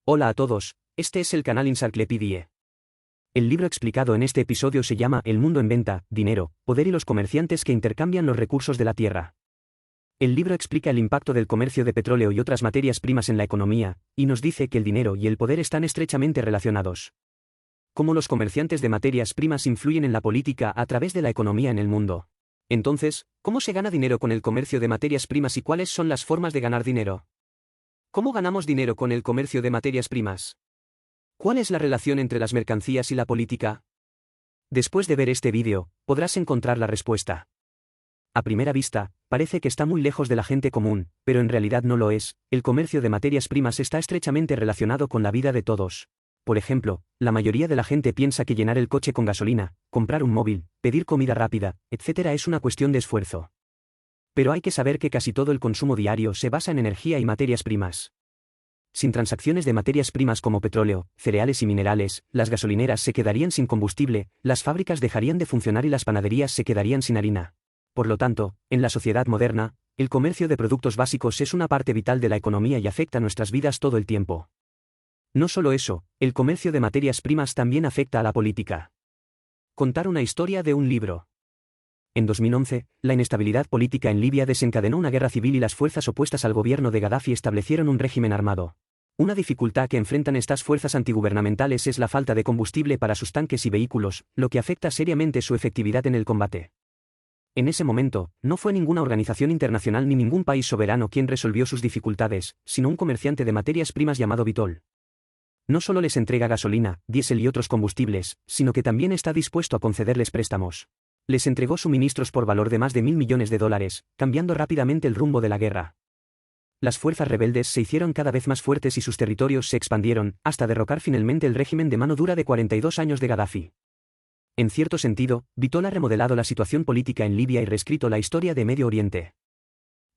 Hola a todos, este es el canal Encyclopedie. El libro explicado en este episodio se llama El mundo en venta, dinero, poder y los comerciantes que intercambian los recursos de la tierra. El libro explica el impacto del comercio de petróleo y otras materias primas en la economía, y nos dice que el dinero y el poder están estrechamente relacionados. Cómo los comerciantes de materias primas influyen en la política a través de la economía en el mundo. Entonces, ¿cómo se gana dinero con el comercio de materias primas y cuáles son las formas de ganar dinero? ¿Cómo ganamos dinero con el comercio de materias primas? ¿Cuál es la relación entre las mercancías y la política? Después de ver este vídeo, podrás encontrar la respuesta. A primera vista, parece que está muy lejos de la gente común, pero en realidad no lo es. El comercio de materias primas está estrechamente relacionado con la vida de todos. Por ejemplo, la mayoría de la gente piensa que llenar el coche con gasolina, comprar un móvil, pedir comida rápida, etc. es una cuestión de esfuerzo. Pero hay que saber que casi todo el consumo diario se basa en energía y materias primas. Sin transacciones de materias primas como petróleo, cereales y minerales, las gasolineras se quedarían sin combustible, las fábricas dejarían de funcionar y las panaderías se quedarían sin harina. Por lo tanto, en la sociedad moderna, el comercio de productos básicos es una parte vital de la economía y afecta nuestras vidas todo el tiempo. No solo eso, el comercio de materias primas también afecta a la política. Contar una historia de un libro. En 2011, la inestabilidad política en Libia desencadenó una guerra civil y las fuerzas opuestas al gobierno de Gaddafi establecieron un régimen armado. Una dificultad que enfrentan estas fuerzas antigubernamentales es la falta de combustible para sus tanques y vehículos, lo que afecta seriamente su efectividad en el combate. En ese momento, no fue ninguna organización internacional ni ningún país soberano quien resolvió sus dificultades, sino un comerciante de materias primas llamado Vitol. No solo les entrega gasolina, diésel y otros combustibles, sino que también está dispuesto a concederles préstamos. Les entregó suministros por valor de más de $1.000 millones, cambiando rápidamente el rumbo de la guerra. Las fuerzas rebeldes se hicieron cada vez más fuertes y sus territorios se expandieron, hasta derrocar finalmente el régimen de mano dura de 42 años de Gaddafi. En cierto sentido, Vitol ha remodelado la situación política en Libia y reescrito la historia de Medio Oriente.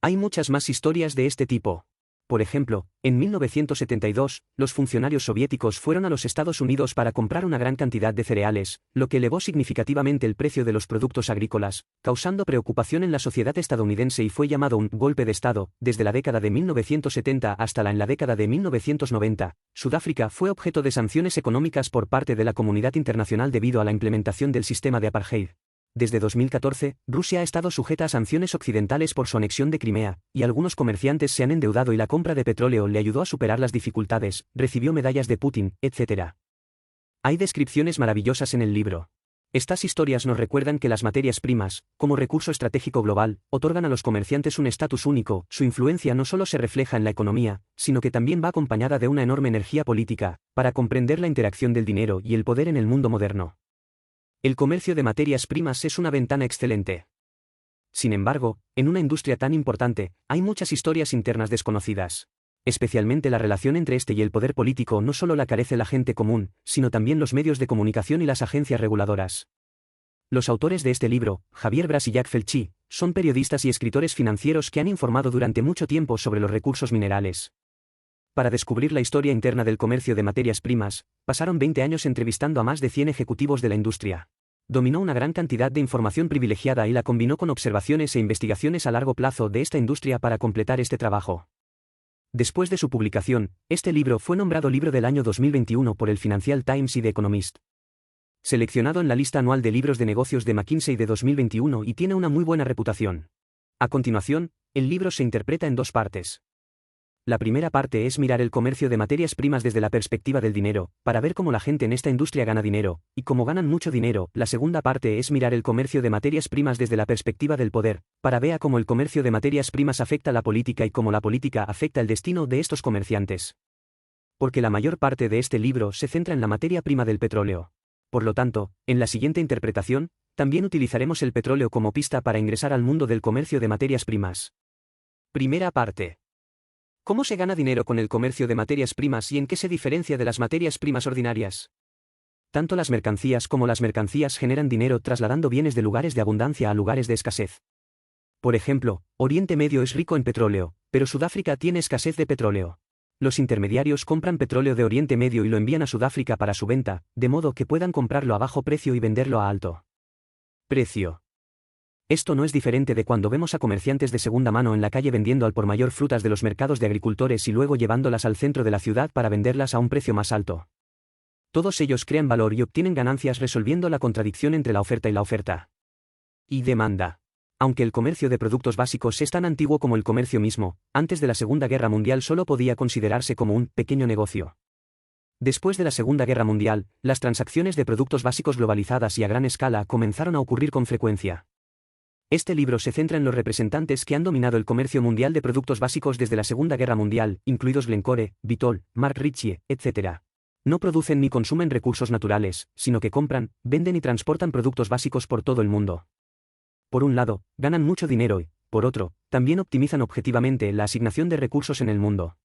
Hay muchas más historias de este tipo. Por ejemplo, en 1972, los funcionarios soviéticos fueron a los Estados Unidos para comprar una gran cantidad de cereales, lo que elevó significativamente el precio de los productos agrícolas, causando preocupación en la sociedad estadounidense y fue llamado un golpe de Estado. Desde la década de 1970 hasta en la década de 1990, Sudáfrica fue objeto de sanciones económicas por parte de la comunidad internacional debido a la implementación del sistema de apartheid. Desde 2014, Rusia ha estado sujeta a sanciones occidentales por su anexión de Crimea, y algunos comerciantes se han endeudado y la compra de petróleo le ayudó a superar las dificultades, recibió medallas de Putin, etc. Hay descripciones maravillosas en el libro. Estas historias nos recuerdan que las materias primas, como recurso estratégico global, otorgan a los comerciantes un estatus único. Su influencia no solo se refleja en la economía, sino que también va acompañada de una enorme energía política, para comprender la interacción del dinero y el poder en el mundo moderno. El comercio de materias primas es una ventana excelente. Sin embargo, en una industria tan importante, hay muchas historias internas desconocidas. Especialmente la relación entre este y el poder político no solo la carece la gente común, sino también los medios de comunicación y las agencias reguladoras. Los autores de este libro, Javier Bras y Jack Felchi, son periodistas y escritores financieros que han informado durante mucho tiempo sobre los recursos minerales. Para descubrir la historia interna del comercio de materias primas, pasaron 20 años entrevistando a más de 100 ejecutivos de la industria. Dominó una gran cantidad de información privilegiada y la combinó con observaciones e investigaciones a largo plazo de esta industria para completar este trabajo. Después de su publicación, este libro fue nombrado Libro del Año 2021 por el Financial Times y The Economist. Seleccionado en la lista anual de libros de negocios de McKinsey de 2021 y tiene una muy buena reputación. A continuación, el libro se interpreta en dos partes. La primera parte es mirar el comercio de materias primas desde la perspectiva del dinero, para ver cómo la gente en esta industria gana dinero, y cómo ganan mucho dinero. La segunda parte es mirar el comercio de materias primas desde la perspectiva del poder, para ver cómo el comercio de materias primas afecta a la política y cómo la política afecta el destino de estos comerciantes. Porque la mayor parte de este libro se centra en la materia prima del petróleo. Por lo tanto, en la siguiente interpretación, también utilizaremos el petróleo como pista para ingresar al mundo del comercio de materias primas. Primera parte. ¿Cómo se gana dinero con el comercio de materias primas y en qué se diferencia de las materias primas ordinarias? Tanto las mercancías como las mercancías generan dinero trasladando bienes de lugares de abundancia a lugares de escasez. Por ejemplo, Oriente Medio es rico en petróleo, pero Sudáfrica tiene escasez de petróleo. Los intermediarios compran petróleo de Oriente Medio y lo envían a Sudáfrica para su venta, de modo que puedan comprarlo a bajo precio y venderlo a alto precio. Esto no es diferente de cuando vemos a comerciantes de segunda mano en la calle vendiendo al por mayor frutas de los mercados de agricultores y luego llevándolas al centro de la ciudad para venderlas a un precio más alto. Todos ellos crean valor y obtienen ganancias resolviendo la contradicción entre la oferta y la oferta. Y demanda. Aunque el comercio de productos básicos es tan antiguo como el comercio mismo, antes de la Segunda Guerra Mundial solo podía considerarse como un pequeño negocio. Después de la Segunda Guerra Mundial, las transacciones de productos básicos globalizadas y a gran escala comenzaron a ocurrir con frecuencia. Este libro se centra en los representantes que han dominado el comercio mundial de productos básicos desde la Segunda Guerra Mundial, incluidos Glencore, Vitol, Mark Ritchie, etc. No producen ni consumen recursos naturales, sino que compran, venden y transportan productos básicos por todo el mundo. Por un lado, ganan mucho dinero y, por otro, también optimizan objetivamente la asignación de recursos en el mundo.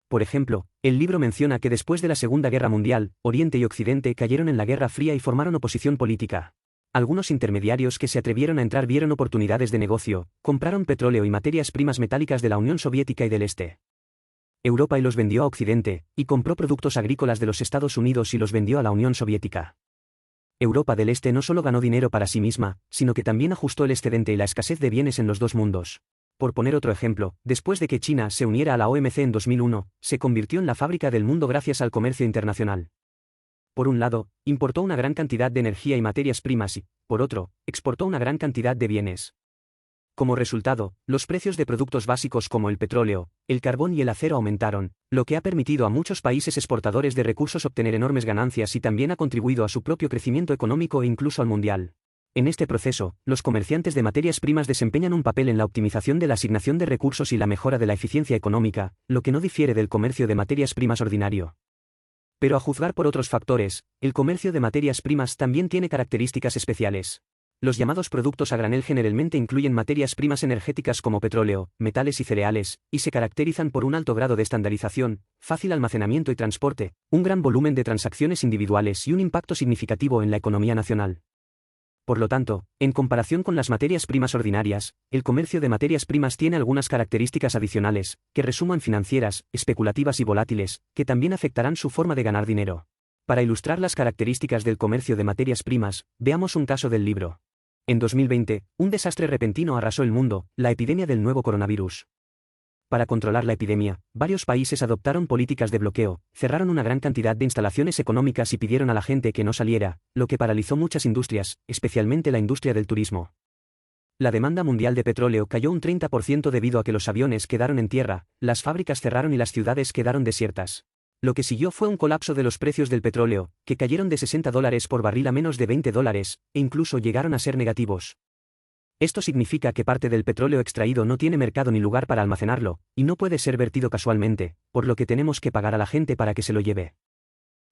Por ejemplo, el libro menciona que después de la Segunda Guerra Mundial, Oriente y Occidente cayeron en la Guerra Fría y formaron oposición política. Algunos intermediarios que se atrevieron a entrar vieron oportunidades de negocio, compraron petróleo y materias primas metálicas de la Unión Soviética y del Este. Europa y los vendió a Occidente, y compró productos agrícolas de los Estados Unidos y los vendió a la Unión Soviética. Europa del Este no solo ganó dinero para sí misma, sino que también ajustó el excedente y la escasez de bienes en los dos mundos. Por poner otro ejemplo, después de que China se uniera a la OMC en 2001, se convirtió en la fábrica del mundo gracias al comercio internacional. Por un lado, importó una gran cantidad de energía y materias primas y, por otro, exportó una gran cantidad de bienes. Como resultado, los precios de productos básicos como el petróleo, el carbón y el acero aumentaron, lo que ha permitido a muchos países exportadores de recursos obtener enormes ganancias y también ha contribuido a su propio crecimiento económico e incluso al mundial. En este proceso, los comerciantes de materias primas desempeñan un papel en la optimización de la asignación de recursos y la mejora de la eficiencia económica, lo que no difiere del comercio de materias primas ordinario. Pero a juzgar por otros factores, el comercio de materias primas también tiene características especiales. Los llamados productos a granel generalmente incluyen materias primas energéticas como petróleo, metales y cereales, y se caracterizan por un alto grado de estandarización, fácil almacenamiento y transporte, un gran volumen de transacciones individuales y un impacto significativo en la economía nacional. Por lo tanto, en comparación con las materias primas ordinarias, el comercio de materias primas tiene algunas características adicionales, que resuman financieras, especulativas y volátiles, que también afectarán su forma de ganar dinero. Para ilustrar las características del comercio de materias primas, veamos un caso del libro. En 2020, un desastre repentino arrasó el mundo, la epidemia del nuevo coronavirus. Para controlar la epidemia, varios países adoptaron políticas de bloqueo, cerraron una gran cantidad de instalaciones económicas y pidieron a la gente que no saliera, lo que paralizó muchas industrias, especialmente la industria del turismo. La demanda mundial de petróleo cayó un 30% debido a que los aviones quedaron en tierra, las fábricas cerraron y las ciudades quedaron desiertas. Lo que siguió fue un colapso de los precios del petróleo, que cayeron de $60 por barril a menos de $20, e incluso llegaron a ser negativos. Esto significa que parte del petróleo extraído no tiene mercado ni lugar para almacenarlo, y no puede ser vertido casualmente, por lo que tenemos que pagar a la gente para que se lo lleve.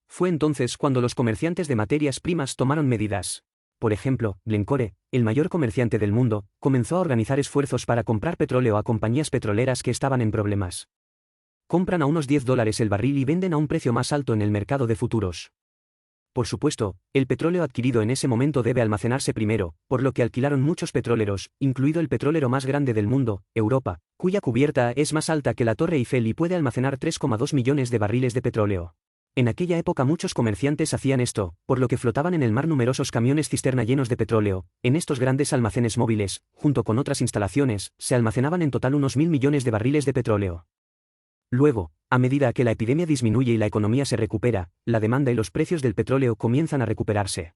Fue entonces cuando los comerciantes de materias primas tomaron medidas. Por ejemplo, Glencore, el mayor comerciante del mundo, comenzó a organizar esfuerzos para comprar petróleo a compañías petroleras que estaban en problemas. Compran a unos $10 el barril y venden a un precio más alto en el mercado de futuros. Por supuesto, el petróleo adquirido en ese momento debe almacenarse primero, por lo que alquilaron muchos petroleros, incluido el petrolero más grande del mundo, Europa, cuya cubierta es más alta que la Torre Eiffel y puede almacenar 3,2 millones de barriles de petróleo. En aquella época muchos comerciantes hacían esto, por lo que flotaban en el mar numerosos camiones cisterna llenos de petróleo. En estos grandes almacenes móviles, junto con otras instalaciones, se almacenaban en total unos 1.000 millones de barriles de petróleo. Luego, a medida que la epidemia disminuye y la economía se recupera, la demanda y los precios del petróleo comienzan a recuperarse.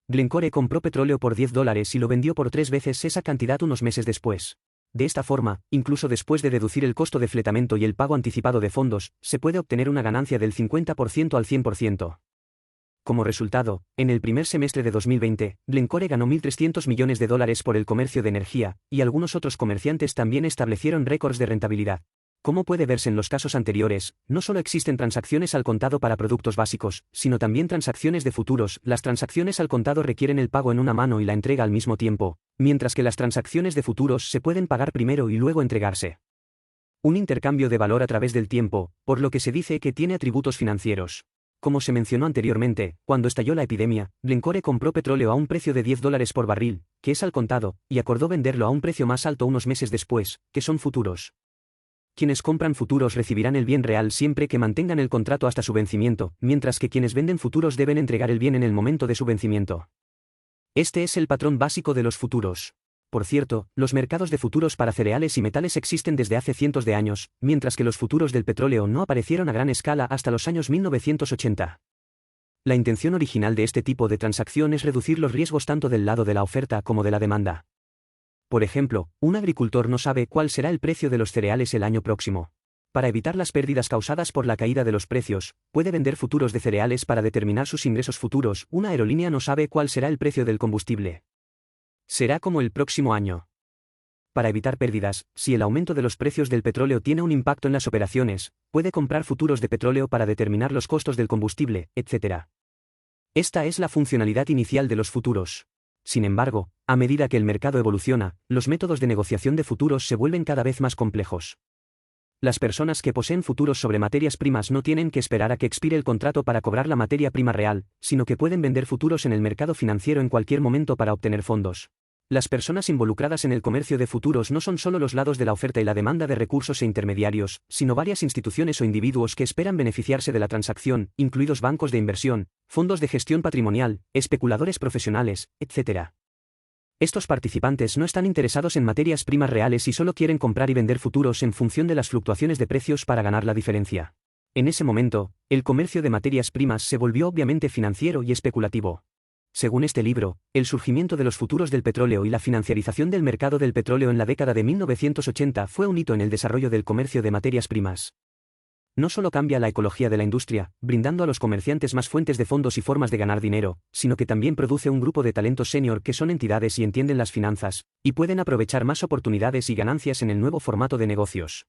Glencore compró petróleo por $10 y lo vendió por 3 veces esa cantidad unos meses después. De esta forma, incluso después de deducir el costo de fletamento y el pago anticipado de fondos, se puede obtener una ganancia del 50% al 100%. Como resultado, en el primer semestre de 2020, Glencore ganó $1.300 millones por el comercio de energía, y algunos otros comerciantes también establecieron récords de rentabilidad. Como puede verse en los casos anteriores, no solo existen transacciones al contado para productos básicos, sino también transacciones de futuros. Las transacciones al contado requieren el pago en una mano y la entrega al mismo tiempo, mientras que las transacciones de futuros se pueden pagar primero y luego entregarse. Un intercambio de valor a través del tiempo, por lo que se dice que tiene atributos financieros. Como se mencionó anteriormente, cuando estalló la epidemia, Glencore compró petróleo a un precio de $10 por barril, que es al contado, y acordó venderlo a un precio más alto unos meses después, que son futuros. Quienes compran futuros recibirán el bien real siempre que mantengan el contrato hasta su vencimiento, mientras que quienes venden futuros deben entregar el bien en el momento de su vencimiento. Este es el patrón básico de los futuros. Por cierto, los mercados de futuros para cereales y metales existen desde hace cientos de años, mientras que los futuros del petróleo no aparecieron a gran escala hasta los años 1980. La intención original de este tipo de transacción es reducir los riesgos tanto del lado de la oferta como de la demanda. Por ejemplo, un agricultor no sabe cuál será el precio de los cereales el año próximo. Para evitar las pérdidas causadas por la caída de los precios, puede vender futuros de cereales para determinar sus ingresos futuros. Una aerolínea no sabe cuál será el precio del combustible. Será como el próximo año. Para evitar pérdidas, si el aumento de los precios del petróleo tiene un impacto en las operaciones, puede comprar futuros de petróleo para determinar los costos del combustible, etc. Esta es la funcionalidad inicial de los futuros. Sin embargo, a medida que el mercado evoluciona, los métodos de negociación de futuros se vuelven cada vez más complejos. Las personas que poseen futuros sobre materias primas no tienen que esperar a que expire el contrato para cobrar la materia prima real, sino que pueden vender futuros en el mercado financiero en cualquier momento para obtener fondos. Las personas involucradas en el comercio de futuros no son solo los lados de la oferta y la demanda de recursos e intermediarios, sino varias instituciones o individuos que esperan beneficiarse de la transacción, incluidos bancos de inversión, fondos de gestión patrimonial, especuladores profesionales, etc. Estos participantes no están interesados en materias primas reales y solo quieren comprar y vender futuros en función de las fluctuaciones de precios para ganar la diferencia. En ese momento, el comercio de materias primas se volvió obviamente financiero y especulativo. Según este libro, el surgimiento de los futuros del petróleo y la financiarización del mercado del petróleo en la década de 1980 fue un hito en el desarrollo del comercio de materias primas. No solo cambia la ecología de la industria, brindando a los comerciantes más fuentes de fondos y formas de ganar dinero, sino que también produce un grupo de talentos senior que son entidades y entienden las finanzas, y pueden aprovechar más oportunidades y ganancias en el nuevo formato de negocios.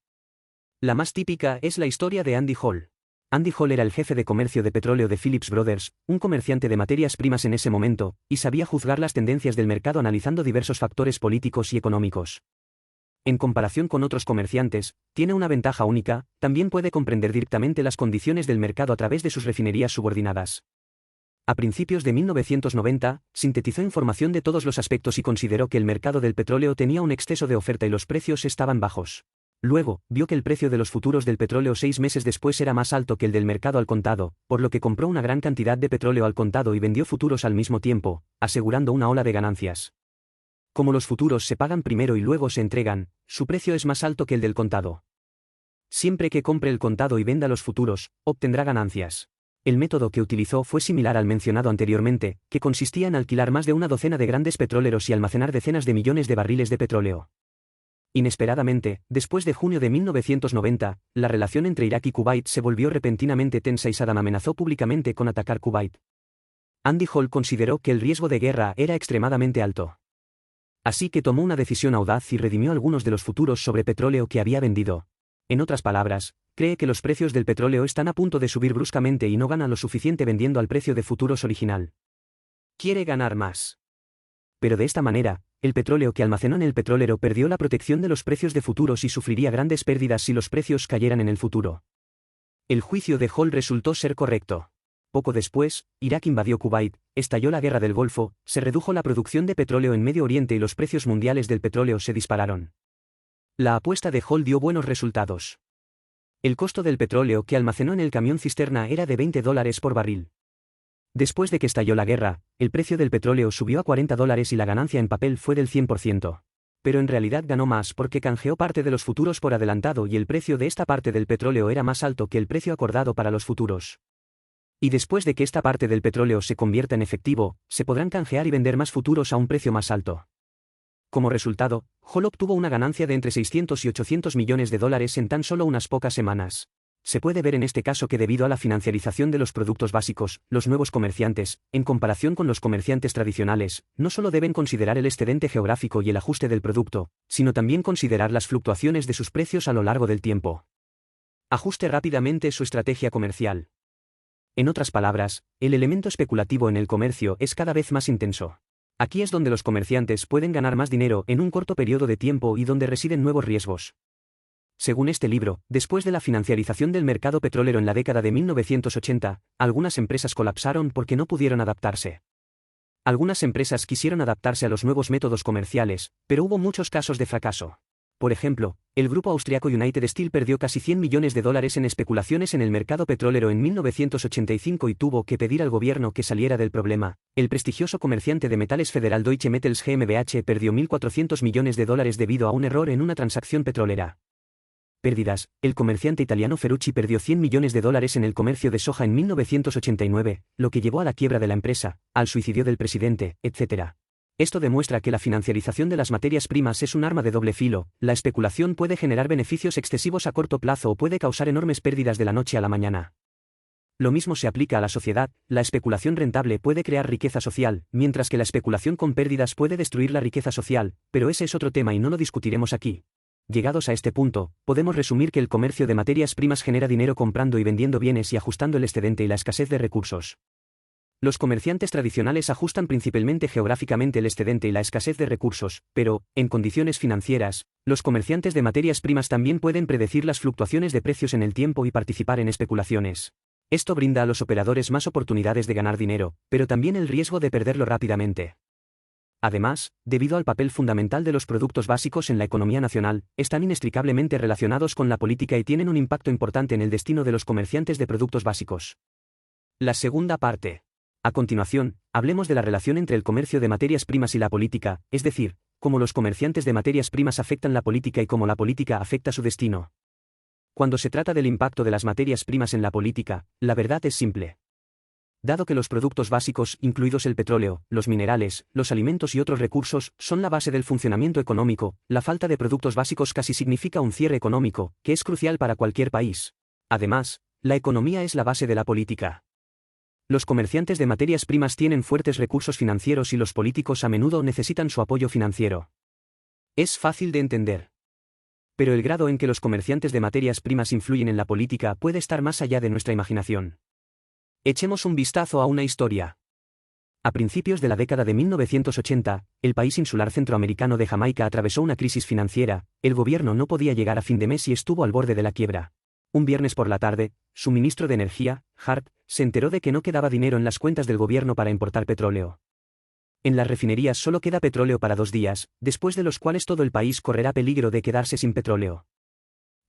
La más típica es la historia de Andy Hall. Andy Hall era el jefe de comercio de petróleo de Phillips Brothers, un comerciante de materias primas en ese momento, y sabía juzgar las tendencias del mercado analizando diversos factores políticos y económicos. En comparación con otros comerciantes, tiene una ventaja única, también puede comprender directamente las condiciones del mercado a través de sus refinerías subordinadas. A principios de 1990, sintetizó información de todos los aspectos y consideró que el mercado del petróleo tenía un exceso de oferta y los precios estaban bajos. Luego, vio que el precio de los futuros del petróleo 6 meses después era más alto que el del mercado al contado, por lo que compró una gran cantidad de petróleo al contado y vendió futuros al mismo tiempo, asegurando una ola de ganancias. Como los futuros se pagan primero y luego se entregan, su precio es más alto que el del contado. Siempre que compre el contado y venda los futuros, obtendrá ganancias. El método que utilizó fue similar al mencionado anteriormente, que consistía en alquilar más de una docena de grandes petroleros y almacenar decenas de millones de barriles de petróleo. Inesperadamente, después de junio de 1990, la relación entre Irak y Kuwait se volvió repentinamente tensa y Saddam amenazó públicamente con atacar Kuwait. Andy Hall consideró que el riesgo de guerra era extremadamente alto. Así que tomó una decisión audaz y redimió algunos de los futuros sobre petróleo que había vendido. En otras palabras, cree que los precios del petróleo están a punto de subir bruscamente y no gana lo suficiente vendiendo al precio de futuros original. Quiere ganar más. Pero de esta manera, el petróleo que almacenó en el petrolero perdió la protección de los precios de futuros y sufriría grandes pérdidas si los precios cayeran en el futuro. El juicio de Hall resultó ser correcto. Poco después, Irak invadió Kuwait, estalló la Guerra del Golfo, se redujo la producción de petróleo en Medio Oriente y los precios mundiales del petróleo se dispararon. La apuesta de Hall dio buenos resultados. El costo del petróleo que almacenó en el camión cisterna era de $20 por barril. Después de que estalló la guerra, el precio del petróleo subió a $40 y la ganancia en papel fue del 100%. Pero en realidad ganó más porque canjeó parte de los futuros por adelantado y el precio de esta parte del petróleo era más alto que el precio acordado para los futuros. Y después de que esta parte del petróleo se convierta en efectivo, se podrán canjear y vender más futuros a un precio más alto. Como resultado, Hall obtuvo una ganancia de entre 600 y 800 millones de dólares en tan solo unas pocas semanas. Se puede ver en este caso que debido a la financiarización de los productos básicos, los nuevos comerciantes, en comparación con los comerciantes tradicionales, no solo deben considerar el excedente geográfico y el ajuste del producto, sino también considerar las fluctuaciones de sus precios a lo largo del tiempo. Ajuste rápidamente su estrategia comercial. En otras palabras, el elemento especulativo en el comercio es cada vez más intenso. Aquí es donde los comerciantes pueden ganar más dinero en un corto periodo de tiempo y donde residen nuevos riesgos. Según este libro, después de la financiarización del mercado petrolero en la década de 1980, algunas empresas colapsaron porque no pudieron adaptarse. Algunas empresas quisieron adaptarse a los nuevos métodos comerciales, pero hubo muchos casos de fracaso. Por ejemplo, El grupo austriaco United Steel perdió casi 100 millones de dólares en especulaciones en el mercado petrolero en 1985 y tuvo que pedir al gobierno que saliera del problema. El prestigioso comerciante de metales federal Deutsche Metals GmbH perdió 1.400 millones de dólares debido a un error en una transacción petrolera. Pérdidas. El comerciante italiano Ferrucci perdió 100 millones de dólares en el comercio de soja en 1989, lo que llevó a la quiebra de la empresa, al suicidio del presidente, etc. Esto demuestra que la financiarización de las materias primas es un arma de doble filo. La especulación puede generar beneficios excesivos a corto plazo o puede causar enormes pérdidas de la noche a la mañana. Lo mismo se aplica a la sociedad. La especulación rentable puede crear riqueza social, mientras que la especulación con pérdidas puede destruir la riqueza social, pero ese es otro tema y no lo discutiremos aquí. Llegados a este punto, podemos resumir que el comercio de materias primas genera dinero comprando y vendiendo bienes y ajustando el excedente y la escasez de recursos. Los comerciantes tradicionales ajustan principalmente geográficamente el excedente y la escasez de recursos, pero, en condiciones financieras, los comerciantes de materias primas también pueden predecir las fluctuaciones de precios en el tiempo y participar en especulaciones. Esto brinda a los operadores más oportunidades de ganar dinero, pero también el riesgo de perderlo rápidamente. Además, debido al papel fundamental de los productos básicos en la economía nacional, están inextricablemente relacionados con la política y tienen un impacto importante en el destino de los comerciantes de productos básicos. La segunda parte. A continuación, hablemos de la relación entre el comercio de materias primas y la política, es decir, cómo los comerciantes de materias primas afectan la política y cómo la política afecta su destino. Cuando se trata del impacto de las materias primas en la política, la verdad es simple. Dado que los productos básicos, incluidos el petróleo, los minerales, los alimentos y otros recursos, son la base del funcionamiento económico, la falta de productos básicos casi significa un cierre económico, que es crucial para cualquier país. Además, la economía es la base de la política. Los comerciantes de materias primas tienen fuertes recursos financieros y los políticos a menudo necesitan su apoyo financiero. Es fácil de entender. Pero el grado en que los comerciantes de materias primas influyen en la política puede estar más allá de nuestra imaginación. Echemos un vistazo a una historia. A principios de la década de 1980, el país insular centroamericano de Jamaica atravesó una crisis financiera. El gobierno no podía llegar a fin de mes y estuvo al borde de la quiebra. Un viernes por la tarde, su ministro de Energía, Hart, se enteró de que no quedaba dinero en las cuentas del gobierno para importar petróleo. En las refinerías solo queda petróleo para 2 días, después de los cuales todo el país correrá peligro de quedarse sin petróleo.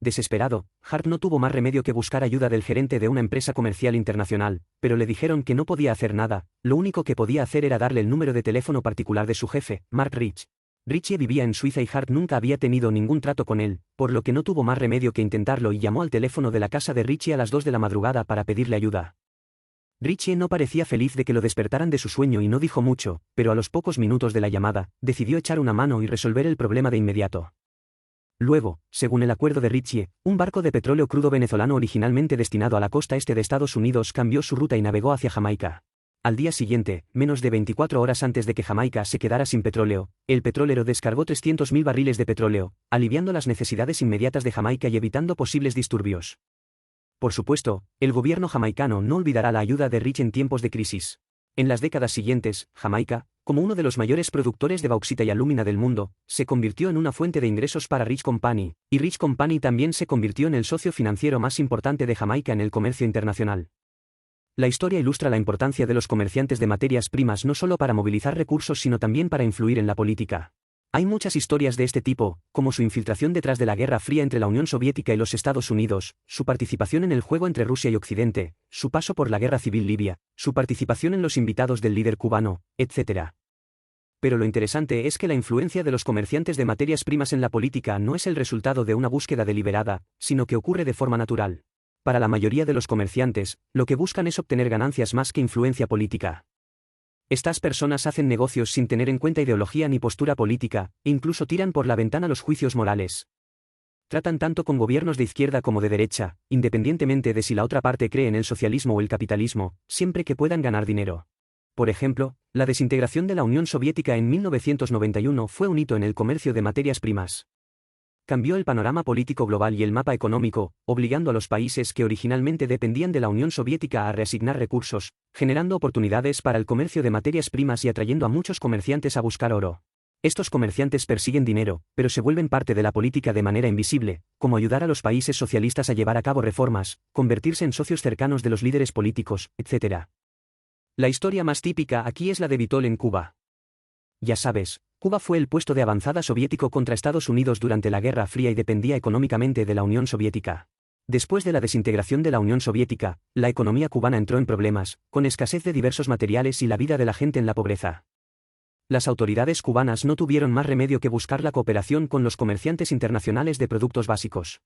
Desesperado, Hart no tuvo más remedio que buscar ayuda del gerente de una empresa comercial internacional, pero le dijeron que no podía hacer nada. Lo único que podía hacer era darle el número de teléfono particular de su jefe, Mark Rich. Ritchie vivía en Suiza y Hart nunca había tenido ningún trato con él, por lo que no tuvo más remedio que intentarlo y llamó al teléfono de la casa de Ritchie a las 2 de la madrugada para pedirle ayuda. Ritchie no parecía feliz de que lo despertaran de su sueño y no dijo mucho, pero a los pocos minutos de la llamada, decidió echar una mano y resolver el problema de inmediato. Luego, según el acuerdo de Ritchie, un barco de petróleo crudo venezolano originalmente destinado a la costa este de Estados Unidos cambió su ruta y navegó hacia Jamaica. Al día siguiente, menos de 24 horas antes de que Jamaica se quedara sin petróleo, el petrolero descargó 300.000 barriles de petróleo, aliviando las necesidades inmediatas de Jamaica y evitando posibles disturbios. Por supuesto, el gobierno jamaicano no olvidará la ayuda de Rich en tiempos de crisis. En las décadas siguientes, Jamaica, como uno de los mayores productores de bauxita y alúmina del mundo, se convirtió en una fuente de ingresos para Rich Company, y Rich Company también se convirtió en el socio financiero más importante de Jamaica en el comercio internacional. La historia ilustra la importancia de los comerciantes de materias primas no solo para movilizar recursos sino también para influir en la política. Hay muchas historias de este tipo, como su infiltración detrás de la Guerra Fría entre la Unión Soviética y los Estados Unidos, su participación en el juego entre Rusia y Occidente, su paso por la Guerra Civil Libia, su participación en los invitados del líder cubano, etc. Pero lo interesante es que la influencia de los comerciantes de materias primas en la política no es el resultado de una búsqueda deliberada, sino que ocurre de forma natural. Para la mayoría de los comerciantes, lo que buscan es obtener ganancias más que influencia política. Estas personas hacen negocios sin tener en cuenta ideología ni postura política, e incluso tiran por la ventana los juicios morales. Tratan tanto con gobiernos de izquierda como de derecha, independientemente de si la otra parte cree en el socialismo o el capitalismo, siempre que puedan ganar dinero. Por ejemplo, la desintegración de la Unión Soviética en 1991 fue un hito en el comercio de materias primas. Cambió el panorama político global y el mapa económico, obligando a los países que originalmente dependían de la Unión Soviética a reasignar recursos, generando oportunidades para el comercio de materias primas y atrayendo a muchos comerciantes a buscar oro. Estos comerciantes persiguen dinero, pero se vuelven parte de la política de manera invisible, como ayudar a los países socialistas a llevar a cabo reformas, convertirse en socios cercanos de los líderes políticos, etc. La historia más típica aquí es la de Vitol en Cuba. Ya sabes, Cuba fue el puesto de avanzada soviético contra Estados Unidos durante la Guerra Fría y dependía económicamente de la Unión Soviética. Después de la desintegración de la Unión Soviética, la economía cubana entró en problemas, con escasez de diversos materiales y la vida de la gente en la pobreza. Las autoridades cubanas no tuvieron más remedio que buscar la cooperación con los comerciantes internacionales de productos básicos.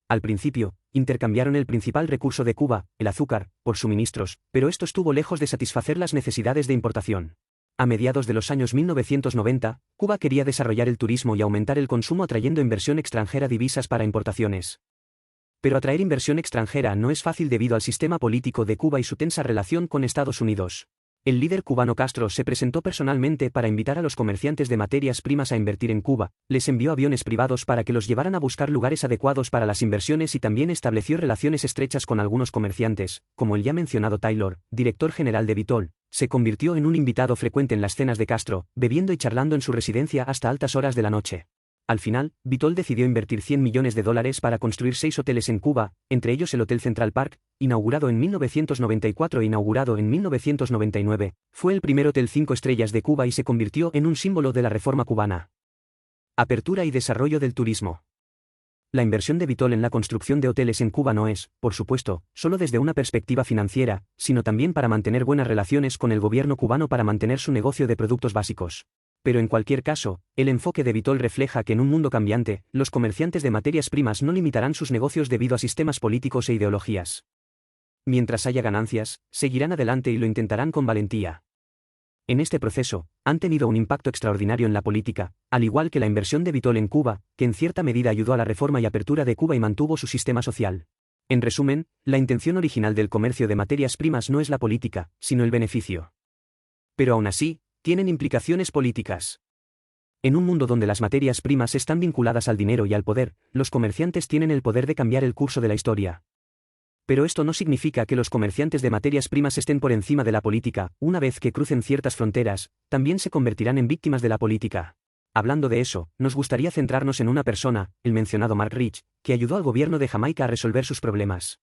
Al principio, intercambiaron el principal recurso de Cuba, el azúcar, por suministros, pero esto estuvo lejos de satisfacer las necesidades de importación. A mediados de los años 1990, Cuba quería desarrollar el turismo y aumentar el consumo atrayendo inversión extranjera, divisas para importaciones. Pero atraer inversión extranjera no es fácil debido al sistema político de Cuba y su tensa relación con Estados Unidos. El líder cubano Castro se presentó personalmente para invitar a los comerciantes de materias primas a invertir en Cuba, les envió aviones privados para que los llevaran a buscar lugares adecuados para las inversiones y también estableció relaciones estrechas con algunos comerciantes, como el ya mencionado Taylor, director general de Vitol. Se convirtió en un invitado frecuente en las cenas de Castro, bebiendo y charlando en su residencia hasta altas horas de la noche. Al final, Vitol decidió invertir $100 millones para construir 6 hoteles en Cuba, entre ellos el Hotel Central Park, inaugurado en 1994 e inaugurado en 1999, fue el primer hotel 5 estrellas de Cuba y se convirtió en un símbolo de la reforma cubana. Apertura y desarrollo del turismo. La inversión de Vitol en la construcción de hoteles en Cuba no es, por supuesto, solo desde una perspectiva financiera, sino también para mantener buenas relaciones con el gobierno cubano para mantener su negocio de productos básicos. Pero en cualquier caso, el enfoque de Vitol refleja que en un mundo cambiante, los comerciantes de materias primas no limitarán sus negocios debido a sistemas políticos e ideologías. Mientras haya ganancias, seguirán adelante y lo intentarán con valentía. En este proceso, han tenido un impacto extraordinario en la política, al igual que la inversión de Vitol en Cuba, que en cierta medida ayudó a la reforma y apertura de Cuba y mantuvo su sistema social. En resumen, la intención original del comercio de materias primas no es la política, sino el beneficio. Pero aún así, tienen implicaciones políticas. En un mundo donde las materias primas están vinculadas al dinero y al poder, los comerciantes tienen el poder de cambiar el curso de la historia. Pero esto no significa que los comerciantes de materias primas estén por encima de la política. Una vez que crucen ciertas fronteras, también se convertirán en víctimas de la política. Hablando de eso, nos gustaría centrarnos en una persona, el mencionado Mark Rich, que ayudó al gobierno de Jamaica a resolver sus problemas.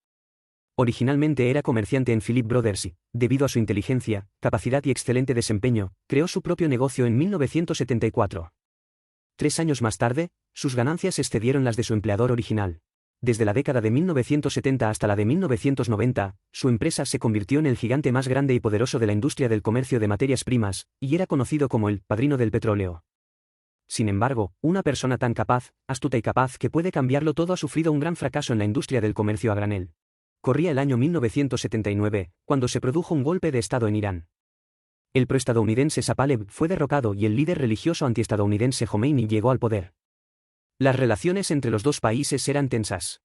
Originalmente era comerciante en Philip Brothers y, debido a su inteligencia, capacidad y excelente desempeño, creó su propio negocio en 1974. 3 años más tarde, sus ganancias excedieron las de su empleador original. Desde la década de 1970 hasta la de 1990, su empresa se convirtió en el gigante más grande y poderoso de la industria del comercio de materias primas, y era conocido como el «padrino del petróleo». Sin embargo, una persona tan capaz, astuta y capaz que puede cambiarlo todo ha sufrido un gran fracaso en la industria del comercio a granel. Corría el año 1979, cuando se produjo un golpe de Estado en Irán. El proestadounidense Zapalev fue derrocado y el líder religioso antiestadounidense Jomeini llegó al poder. Las relaciones entre los dos países eran tensas.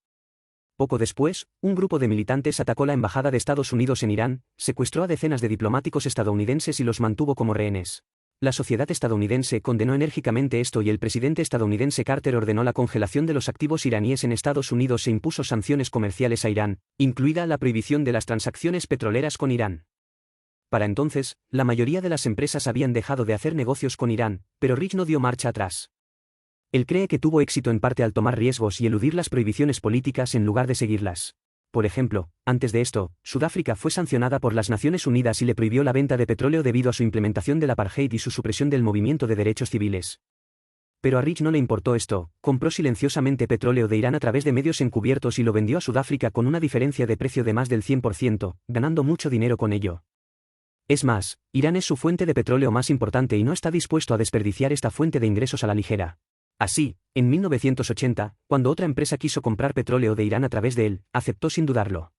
Poco después, un grupo de militantes atacó la embajada de Estados Unidos en Irán, secuestró a decenas de diplomáticos estadounidenses y los mantuvo como rehenes. La sociedad estadounidense condenó enérgicamente esto y el presidente estadounidense Carter ordenó la congelación de los activos iraníes en Estados Unidos e impuso sanciones comerciales a Irán, incluida la prohibición de las transacciones petroleras con Irán. Para entonces, la mayoría de las empresas habían dejado de hacer negocios con Irán, pero Rich no dio marcha atrás. Él cree que tuvo éxito en parte al tomar riesgos y eludir las prohibiciones políticas en lugar de seguirlas. Por ejemplo, antes de esto, Sudáfrica fue sancionada por las Naciones Unidas y le prohibió la venta de petróleo debido a su implementación del apartheid y su supresión del movimiento de derechos civiles. Pero a Rich no le importó esto, compró silenciosamente petróleo de Irán a través de medios encubiertos y lo vendió a Sudáfrica con una diferencia de precio de más del 100%, ganando mucho dinero con ello. Es más, Irán es su fuente de petróleo más importante y no está dispuesto a desperdiciar esta fuente de ingresos a la ligera. Así, en 1980, cuando otra empresa quiso comprar petróleo de Irán a través de él, aceptó sin dudarlo.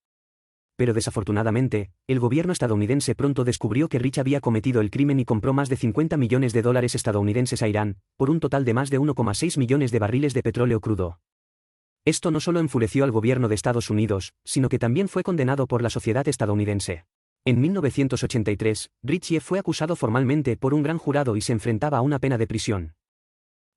Pero desafortunadamente, el gobierno estadounidense pronto descubrió que Rich había cometido el crimen y compró más de $50 millones estadounidenses a Irán, por un total de más de 1,6 millones de barriles de petróleo crudo. Esto no solo enfureció al gobierno de Estados Unidos, sino que también fue condenado por la sociedad estadounidense. En 1983, Rich fue acusado formalmente por un gran jurado y se enfrentaba a una pena de prisión.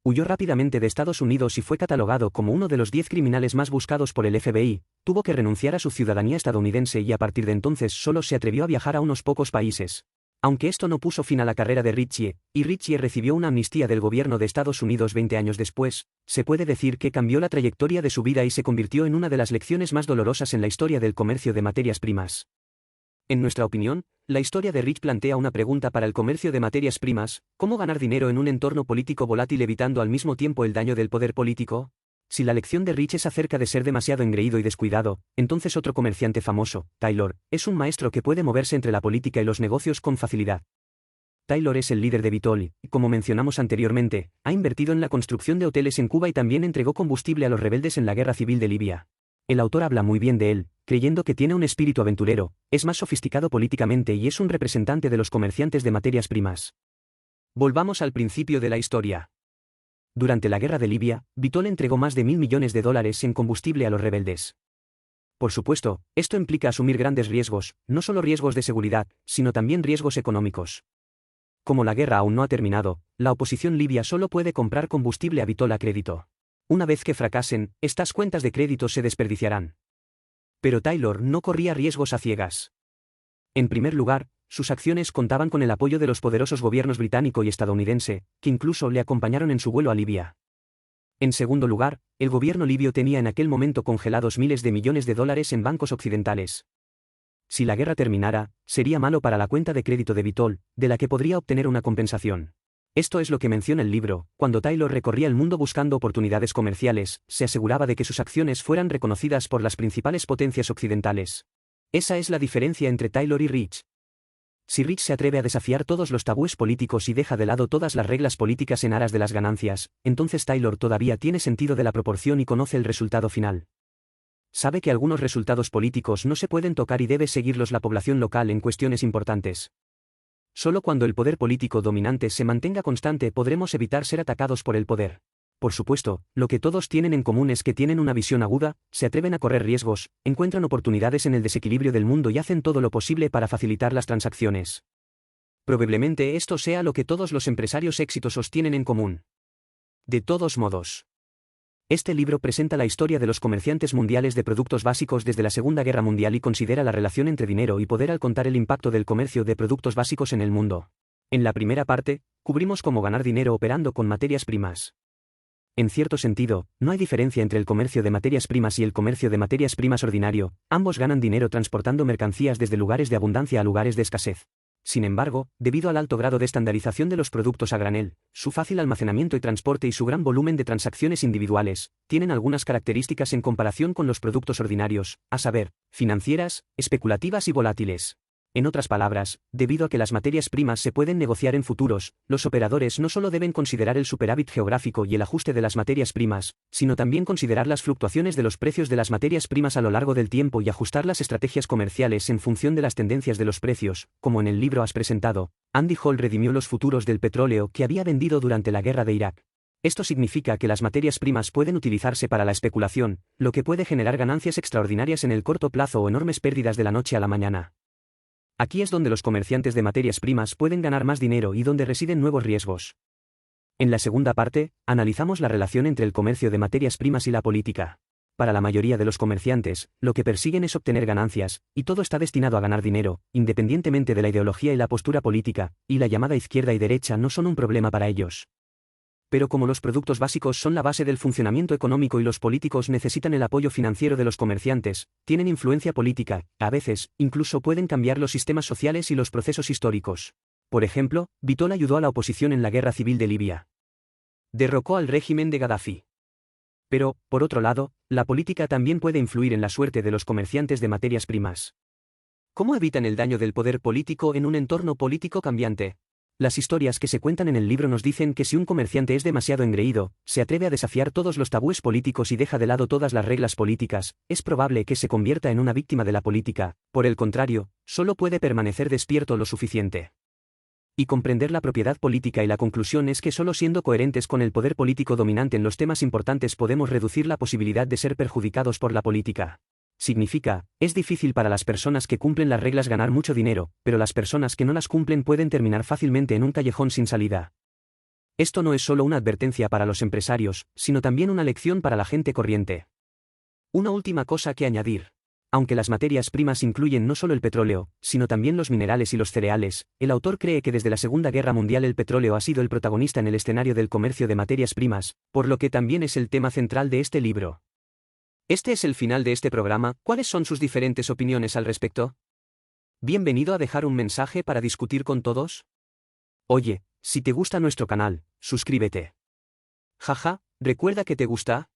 Huyó rápidamente de Estados Unidos y fue catalogado como uno de los 10 criminales más buscados por el FBI, tuvo que renunciar a su ciudadanía estadounidense y a partir de entonces solo se atrevió a viajar a unos pocos países. Aunque esto no puso fin a la carrera de Rich, y Rich recibió una amnistía del gobierno de Estados Unidos 20 años después, se puede decir que cambió la trayectoria de su vida y se convirtió en una de las lecciones más dolorosas en la historia del comercio de materias primas. En nuestra opinión, La historia de Rich plantea una pregunta para el comercio de materias primas: ¿cómo ganar dinero en un entorno político volátil evitando al mismo tiempo el daño del poder político? Si la lección de Rich es acerca de ser demasiado engreído y descuidado, entonces otro comerciante famoso, Taylor, es un maestro que puede moverse entre la política y los negocios con facilidad. Taylor es el líder de Vitol y, como mencionamos anteriormente, ha invertido en la construcción de hoteles en Cuba y también entregó combustible a los rebeldes en la guerra civil de Libia. El autor habla muy bien de él, creyendo que tiene un espíritu aventurero, es más sofisticado políticamente y es un representante de los comerciantes de materias primas. Volvamos al principio de la historia. Durante la guerra de Libia, Vitol entregó más de $1.000 millones en combustible a los rebeldes. Por supuesto, esto implica asumir grandes riesgos, no solo riesgos de seguridad, sino también riesgos económicos. Como la guerra aún no ha terminado, la oposición libia solo puede comprar combustible a Vitol a crédito. Una vez que fracasen, estas cuentas de crédito se desperdiciarán. Pero Taylor no corría riesgos a ciegas. En primer lugar, sus acciones contaban con el apoyo de los poderosos gobiernos británico y estadounidense, que incluso le acompañaron en su vuelo a Libia. En segundo lugar, el gobierno libio tenía en aquel momento congelados miles de millones de dólares en bancos occidentales. Si la guerra terminara, sería malo para la cuenta de crédito de Vitol, de la que podría obtener una compensación. Esto es lo que menciona el libro: cuando Taylor recorría el mundo buscando oportunidades comerciales, se aseguraba de que sus acciones fueran reconocidas por las principales potencias occidentales. Esa es la diferencia entre Taylor y Rich. Si Rich se atreve a desafiar todos los tabúes políticos y deja de lado todas las reglas políticas en aras de las ganancias, entonces Taylor todavía tiene sentido de la proporción y conoce el resultado final. Sabe que algunos resultados políticos no se pueden tocar y debe seguirlos la población local en cuestiones importantes. Solo cuando el poder político dominante se mantenga constante podremos evitar ser atacados por el poder. Por supuesto, lo que todos tienen en común es que tienen una visión aguda, se atreven a correr riesgos, encuentran oportunidades en el desequilibrio del mundo y hacen todo lo posible para facilitar las transacciones. Probablemente esto sea lo que todos los empresarios exitosos tienen en común. De todos modos, este libro presenta la historia de los comerciantes mundiales de productos básicos desde la Segunda Guerra Mundial y considera la relación entre dinero y poder al contar el impacto del comercio de productos básicos en el mundo. En la primera parte, cubrimos cómo ganar dinero operando con materias primas. En cierto sentido, no hay diferencia entre el comercio de materias primas y el comercio de materias primas ordinario, ambos ganan dinero transportando mercancías desde lugares de abundancia a lugares de escasez. Sin embargo, debido al alto grado de estandarización de los productos a granel, su fácil almacenamiento y transporte y su gran volumen de transacciones individuales, tienen algunas características en comparación con los productos ordinarios, a saber, financieras, especulativas y volátiles. En otras palabras, debido a que las materias primas se pueden negociar en futuros, los operadores no solo deben considerar el superávit geográfico y el ajuste de las materias primas, sino también considerar las fluctuaciones de los precios de las materias primas a lo largo del tiempo y ajustar las estrategias comerciales en función de las tendencias de los precios, como en el libro has presentado. Andy Hall redimió los futuros del petróleo que había vendido durante la guerra de Irak. Esto significa que las materias primas pueden utilizarse para la especulación, lo que puede generar ganancias extraordinarias en el corto plazo o enormes pérdidas de la noche a la mañana. Aquí es donde los comerciantes de materias primas pueden ganar más dinero y donde residen nuevos riesgos. En la segunda parte, analizamos la relación entre el comercio de materias primas y la política. Para la mayoría de los comerciantes, lo que persiguen es obtener ganancias, y todo está destinado a ganar dinero, independientemente de la ideología y la postura política, y la llamada izquierda y derecha no son un problema para ellos. Pero como los productos básicos son la base del funcionamiento económico y los políticos necesitan el apoyo financiero de los comerciantes, tienen influencia política, a veces, incluso pueden cambiar los sistemas sociales y los procesos históricos. Por ejemplo, Vitol ayudó a la oposición en la guerra civil de Libia. Derrocó al régimen de Gaddafi. Pero, por otro lado, la política también puede influir en la suerte de los comerciantes de materias primas. ¿Cómo evitan el daño del poder político en un entorno político cambiante? Las historias que se cuentan en el libro nos dicen que si un comerciante es demasiado engreído, se atreve a desafiar todos los tabúes políticos y deja de lado todas las reglas políticas, es probable que se convierta en una víctima de la política. Por el contrario, solo puede permanecer despierto lo suficiente y comprender la propiedad política, y la conclusión es que solo siendo coherentes con el poder político dominante en los temas importantes podemos reducir la posibilidad de ser perjudicados por la política. Significa, es difícil para las personas que cumplen las reglas ganar mucho dinero, pero las personas que no las cumplen pueden terminar fácilmente en un callejón sin salida. Esto no es solo una advertencia para los empresarios, sino también una lección para la gente corriente. Una última cosa que añadir. Aunque las materias primas incluyen no solo el petróleo, sino también los minerales y los cereales, el autor cree que desde la Segunda Guerra Mundial el petróleo ha sido el protagonista en el escenario del comercio de materias primas, por lo que también es el tema central de este libro. Este es el final de este programa. ¿Cuáles son sus diferentes opiniones al respecto? Bienvenido a dejar un mensaje para discutir con todos. Oye, si te gusta nuestro canal, suscríbete. Jaja, recuerda que te gusta.